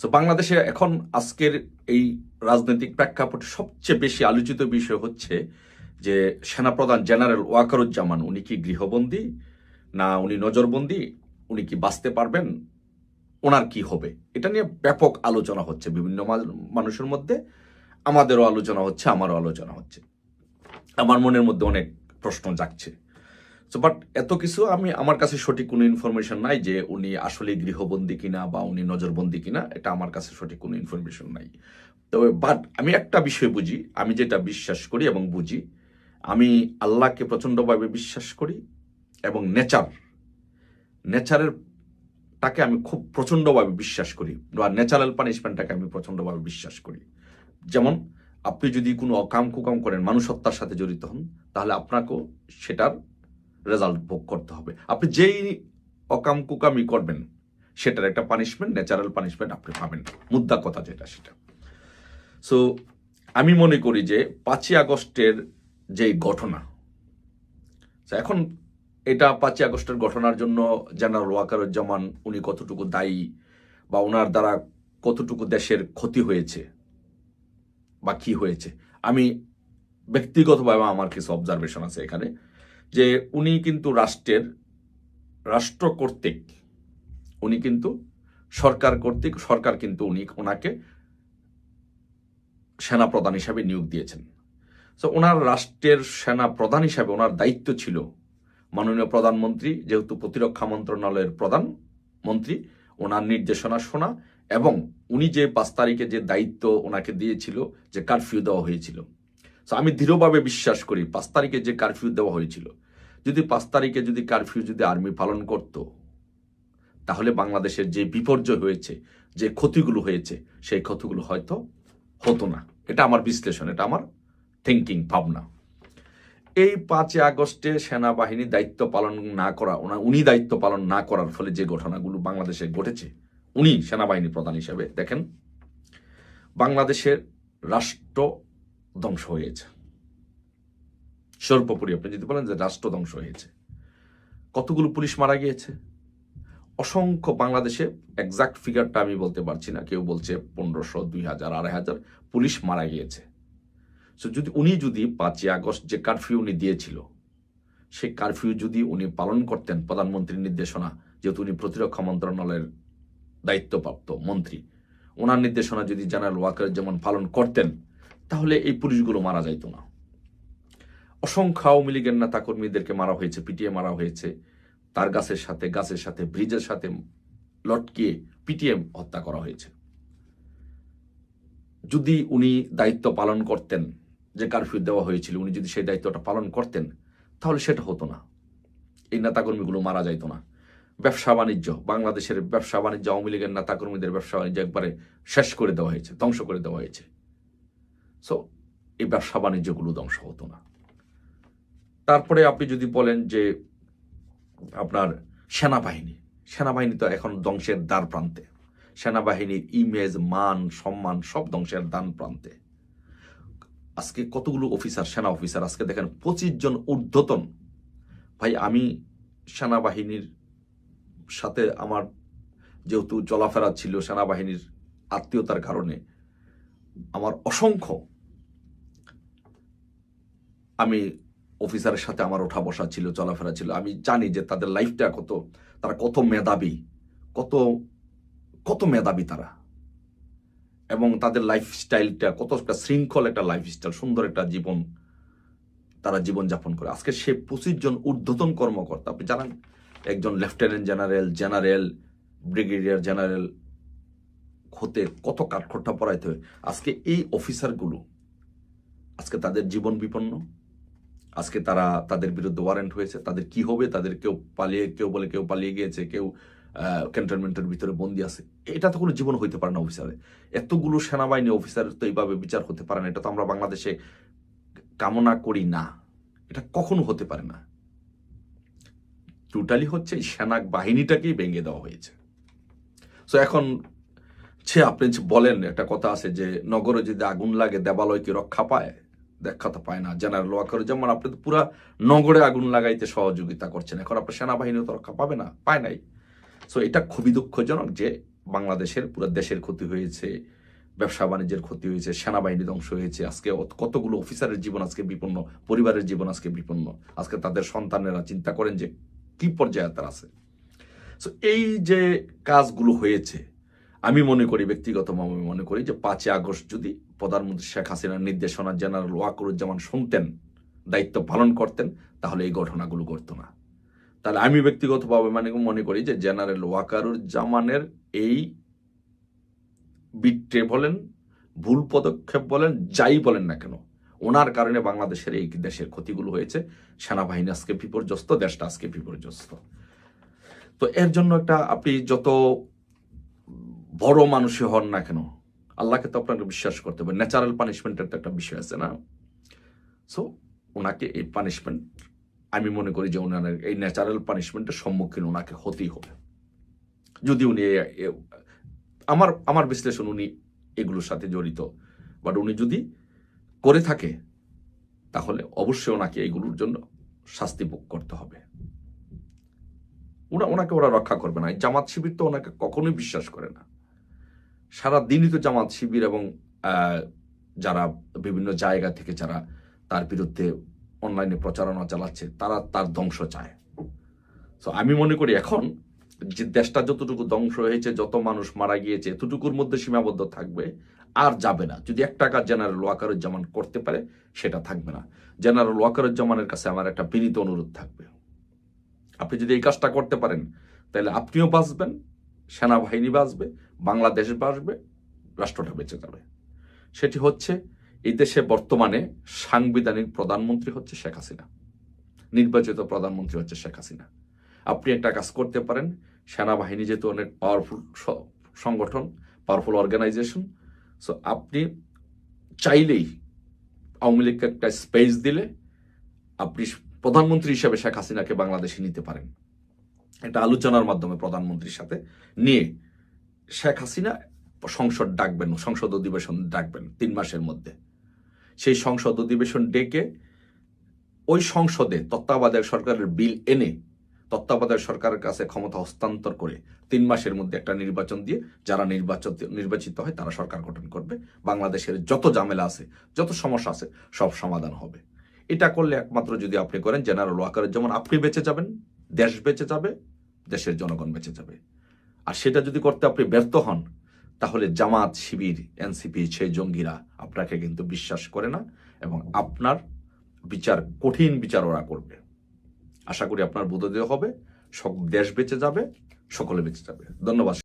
So বাংলাদেশে এখন আজকের এই রাজনৈতিক প্রেক্ষাপটে সবচেয়ে বেশি আলোচিত বিষয় হচ্ছে যে সেনাপ্রধান জেনারেল ওয়াকারুজ্জামান উনি কি গৃহবন্দী না উনি নজরবন্দী, উনি কি বাঁচতে পারবেন, ওনার কি হবে, এটা নিয়ে ব্যাপক আলোচনা হচ্ছে বিভিন্ন মানুষের মধ্যে। আমাদেরও আলোচনা হচ্ছে, আমারও আলোচনা হচ্ছে, আমার মনের মধ্যে অনেক প্রশ্ন জাগছে। সো বাট এত কিছু আমার কাছে সঠিক কোনো ইনফরমেশন নাই যে উনি আসলে গৃহবন্দী কিনা বা উনি নজরবন্দী কিনা, এটা আমার কাছে সঠিক কোনো ইনফরমেশন নাই। তবে বাট আমি একটা বিষয় বুঝি, আমি যেটা বিশ্বাস করি এবং বুঝি, আমি আল্লাহকে প্রচণ্ডভাবে বিশ্বাস করি এবং নেচারের তাকে আমি খুব প্রচণ্ডভাবে বিশ্বাস করি, বা ন্যাচারাল পানিশমেন্টটাকে আমি প্রচণ্ডভাবে বিশ্বাস করি। যেমন আপনি যদি কোনো অকাম কুকাম করেন, মানুষ হত্যার সাথে জড়িত হন, তাহলে আপনাকেও সেটার রেজাল্ট ভোগ করতে হবে। আপনি যেই অকাম কুকামি করবেন সেটার একটা পানিশমেন্ট, ন্যাচারাল পানিশমেন্ট আপনি পাবেন, মুদ্রা কথা যেটা সেটা। সো আমি মনে করি যে 5ই আগস্টের যে ঘটনা, এখন এটা 5ই আগস্টের ঘটনার জন্য জেনারেল ওয়াকারুজ্জামান উনি কতটুকু দায়ী বা ওনার দ্বারা কতটুকু দেশের ক্ষতি হয়েছে বা কি হয়েছে, আমি ব্যক্তিগতভাবে আমার কিছু অবজারভেশন আছে এখানে। যে উনি কিন্তু রাষ্ট্র কর্তৃক, উনি কিন্তু সরকার কিন্তু ওনাকে সেনাপ্রধান হিসাবে নিয়োগ দিয়েছেন। সো ওনার রাষ্ট্রের সেনাপ্রধান হিসাবে ওনার দায়িত্ব ছিল মাননীয় প্রধানমন্ত্রী, যেহেতু প্রতিরক্ষা মন্ত্রণালয়ের প্রধান মন্ত্রী, ওনার নির্দেশনা শোনা, এবং উনি যে 5 তারিখে যে দায়িত্ব ওনাকে দিয়েছিল, যে কারফিউ দেওয়া হয়েছিল। সো আমি দৃঢ়ভাবে বিশ্বাস করি 5 তারিখে যে কারফিউ দেওয়া হয়েছিল, যদি 5 তারিখে যদি কারফিউ যদি আর্মি পালন করত, তাহলে বাংলাদেশের যে বিপর্যয় হয়েছে, যে ক্ষতিগুলো হয়েছে, সেই ক্ষতিগুলো হয়তো হতো না। এটা আমার বিশ্লেষণ, এটা আমার থিঙ্কিং, ভাবনা। এই 5ই আগস্টে সেনাবাহিনী দায়িত্ব পালন না করা, উনি দায়িত্ব পালন না করার ফলে যে ঘটনাগুলো বাংলাদেশে ঘটেছে, উনি সেনাবাহিনী প্রধান হিসেবে, দেখেন বাংলাদেশের রাষ্ট্র ধ্বংস হয়েছে। সর্বোপরি আপনি যদি বলেন যে রাষ্ট্র ধ্বংস হয়েছে, কতগুলো পুলিশ মারা গিয়েছে, অসংখ্য, বাংলাদেশে এক্সাক্ট ফিগারটা আমি বলতে পারছি না, কেউ বলছে 1500, 2000, 2500 পুলিশ মারা গিয়েছে। সো উনি যদি 5ই আগস্ট যে কারফিউ উনি দিয়েছিল, সেই কারফিউ যদি উনি পালন করতেন, প্রধানমন্ত্রীর নির্দেশনা, যেহেতু উনি প্রতিরক্ষা মন্ত্রণালয়ের দায়িত্বপ্রাপ্ত মন্ত্রী, ওনার নির্দেশনা যদি জেনারেল ওয়াকারুজ্জামান পালন করতেন, তাহলে এই পুলিশগুলো মারা যাইত না। অসংখ্য আওয়ামী লীগের নেতা কর্মীদেরকে মারা হয়েছে, পিটিয়ে মারা হয়েছে, তার গাছের সাথে ব্রিজের সাথে লটকিয়ে পিটিয়ে হত্যা করা হয়েছে। যদি উনি দায়িত্ব পালন করতেন, যে কারফিউ দেওয়া হয়েছিল, উনি যদি সেই দায়িত্বটা পালন করতেন, তাহলে সেটা হতো না, এই নেতাকর্মীগুলো মারা যাইতো না। ব্যবসা বাণিজ্য, বাংলাদেশের ব্যবসা বাণিজ্য, আওয়ামী লীগের নেতাকর্মীদের ব্যবসা বাণিজ্য একবারে শেষ করে দেওয়া হয়েছে, ধ্বংস করে দেওয়া হয়েছে। সো এই ব্যবসা বাণিজ্যগুলো ধ্বংস হতো না। তারপরে আপনি যদি বলেন যে আপনার সেনাবাহিনী তো এখন ধ্বংসের দ্বার প্রান্তে, সেনাবাহিনীর ইমেজ, মান, সম্মান সব ধ্বংসের দ্বার প্রান্তে। আজকে কতগুলো সেনা অফিসার আজকে দেখেন 25 জন ঊর্ধ্বতন। ভাই, আমি সেনাবাহিনীর সাথে আমার যেহেতু চলাফেরা ছিল, সেনাবাহিনীর আত্মীয়তার কারণে আমার অসংখ্য, আমি অফিসারের সাথে আমার ওঠা বসা ছিল, চলাফেরা ছিল। আমি জানি যে তাদের লাইফটা তারা কত মেধাবী, কত মেধাবী তারা, এবং তাদের লাইফস্টাইলটা কতটা শৃঙ্খল একটা লাইফস্টাইল, সুন্দর একটা জীবন তারা জীবনযাপন করে। আজকে সে 25 জন ঊর্ধ্বতন কর্মকর্তা, আপনি জানেন একজন লেফটেন্যান্ট জেনারেল, ব্রিগেডিয়ার জেনারেল হতে কত কাঠখড়টা পড়াইতে হয়। আজকে এই অফিসারগুলো, আজকে তাদের জীবন বিপন্ন, আজকে তাদের বিরুদ্ধে ওয়ারেন্ট হয়েছে, তাদের কি হবে, তাদের কেউ পালিয়ে গিয়েছে, কেউ ক্যান্টনমেন্টের ভিতরে বন্দি আছে। এটা তো কোনো জীবন হইতে পারে না অফিসারে। এতগুলো সেনাবাহিনী অফিসার তো এইভাবে বিচার হতে পারে না, এটা তো আমরা বাংলাদেশে কামনা করি না, এটা কখনো হতে পারে না। টোটালি হচ্ছে সেনা বাহিনীটাকেই ভেঙে দেওয়া হয়েছে। সো এখন আপনি বলেন, একটা কথা আছে যে নগরে যদি আগুন লাগে দেবালয় কি রক্ষা পায়, দেখা তো পায় না। জেনারেল ওয়াকারুজ্জামান আপনি তো পুরা নগরে আগুন লাগাইতে সহযোগিতা করছেন, এখন আপনার সেনাবাহিনী তো রক্ষা পায় নাই। সো এটা খুবই দুঃখজনক যে বাংলাদেশের পুরো দেশের ক্ষতি হয়েছে, ব্যবসা বাণিজ্যের ক্ষতি হয়েছে, সেনাবাহিনী ধ্বংস হয়েছে, আজকে কতগুলো অফিসারের জীবন আজকে বিপন্ন, পরিবারের জীবন আজকে বিপন্ন, আজকে তাদের সন্তানেরা চিন্তা করেন যে কি পর্যায়ে তারা আছে। সো এই যে কাজগুলো হয়েছে, আমি মনে করি, ব্যক্তিগতভাবে মনে করি যে 5 আগস্ট যদি প্রধানমন্ত্রী শেখ হাসিনার নির্দেশনা জেনারেল ওয়াকারুজ্জামান শুনতেন, দায়িত্ব পালন করতেন, তাহলে এই ঘটনাগুলো ঘটতো না। তাহলে আমি ব্যক্তিগতভাবে মনে করি যে জেনারেল ওয়াকারুজ্জামানের এই বিট্রে বলেন, ভুল পদক্ষেপ বলেন, যাই বলেন না কেন, ওনার কারণে বাংলাদেশের এই দেশের ক্ষতিগুলো হয়েছে। সেনাবাহিনী আজকে বিপর্যস্ত, দেশটা আজকে বিপর্যস্ত। তো এর জন্য একটা, আপনি যত বড় মানুষই হন না কেন, আল্লাহকে তো আপনাকে বিশ্বাস করতে হবে। ন্যাচারাল পানিশমেন্টের তো একটা বিষয় আছে না? সো ওনাকে এই পানিশমেন্ট, আমি মনে করি যে ওনার এই ন্যাচারাল পানিশমেন্টের সম্মুখীন ওনাকে হতেই হবে। যদি উনি, আমার বিশ্লেষণ, উনি এগুলোর সাথে জড়িত, বাট উনি যদি করে থাকে তাহলে অবশ্যই ওনাকে এইগুলোর জন্য শাস্তি ভোগ করতে হবে। ওনাকে ওরা রক্ষা করবে না। জামাত শিবির তো ওনাকে কখনোই বিশ্বাস করে না। সারা দিনই তো জামাত শিবির এবং যারা বিভিন্ন জায়গা থেকে যারা তার বিরুদ্ধে অনলাইনে প্রচারণা চালাচ্ছে, তারা তার ধ্বংস চায়। তো আমি মনে করি এখন যে দেশটা যতটুকু ধ্বংস হয়েছে, যত মানুষ মারা গিয়েছে, এতটুকুর মধ্যে সীমাবদ্ধ থাকবে, আর যাবে না। যদি একটা কাজ জেনারেল ওয়াকারুজ্জামান করতে পারে, সেটা থাকবে না। জেনারেল ওয়াকারুজ্জামানের কাছে আমার একটা বিনীত অনুরোধ থাকবে, আপনি যদি এই কাজটা করতে পারেন, তাহলে আপনিও বাঁচবেন, সেনাবাহিনী বাঁচবে, বাংলাদেশ বাঁচবে, রাষ্ট্রটা বেঁচে যাবে। সেটি হচ্ছে, এই দেশে বর্তমানে সাংবিধানিক প্রধানমন্ত্রী হচ্ছে শেখ হাসিনা, নির্বাচিত প্রধানমন্ত্রী হচ্ছে শেখ হাসিনা। আপনি একটা কাজ করতে পারেন, সেনাবাহিনী যেহেতু অনেক পাওয়ারফুল সংগঠন, পাওয়ারফুল অর্গানাইজেশন, সো আপনি চাইলেই আওয়ামী লীগকে একটা স্পেস দিলে আপনি প্রধানমন্ত্রী হিসেবে শেখ হাসিনাকে বাংলাদেশে নিতে পারেন। একটা আলোচনার মাধ্যমে প্রধানমন্ত্রীর সাথে নিয়ে শেখ হাসিনা সংসদ ডাকবেন, সংসদ অধিবেশন ডাকবেন 3 মাসের মধ্যে। সেই সংসদ অধিবেশন ডেকে ওই সংসদে তত্ত্বাবধায়ক সরকারের বিল এনে তত্ত্বাবধায়ক সরকারের কাছে ক্ষমতা হস্তান্তর করে 3 মাসের মধ্যে একটা নির্বাচন দিয়ে যারা নির্বাচিত হয় তারা সরকার গঠন করবে। বাংলাদেশের যত ঝামেলা আছে, যত সমস্যা আছে, সব সমাধান হবে। এটা করলে একমাত্র যদি আপনি করেন, জেনারেল ওয়াকারুজ্জামান আপনি বেঁচে যাবেন, দেশ বেঁচে যাবে, দেশের জনগণ বেঁচে যাবে। আর সেটা যদি করতে আপনি ব্যর্থ হন, তাহলে জামাত শিবির, এনসিপি, সেই জঙ্গিরা আপনাকে কিন্তু বিশ্বাস করে না, এবং আপনার বিচার, কঠিন বিচার ওরা করবে। আশা করি আপনার বোধোদয় হবে, দেশ বেঁচে যাবে, সকলে বেঁচে যাবে। ধন্যবাদ।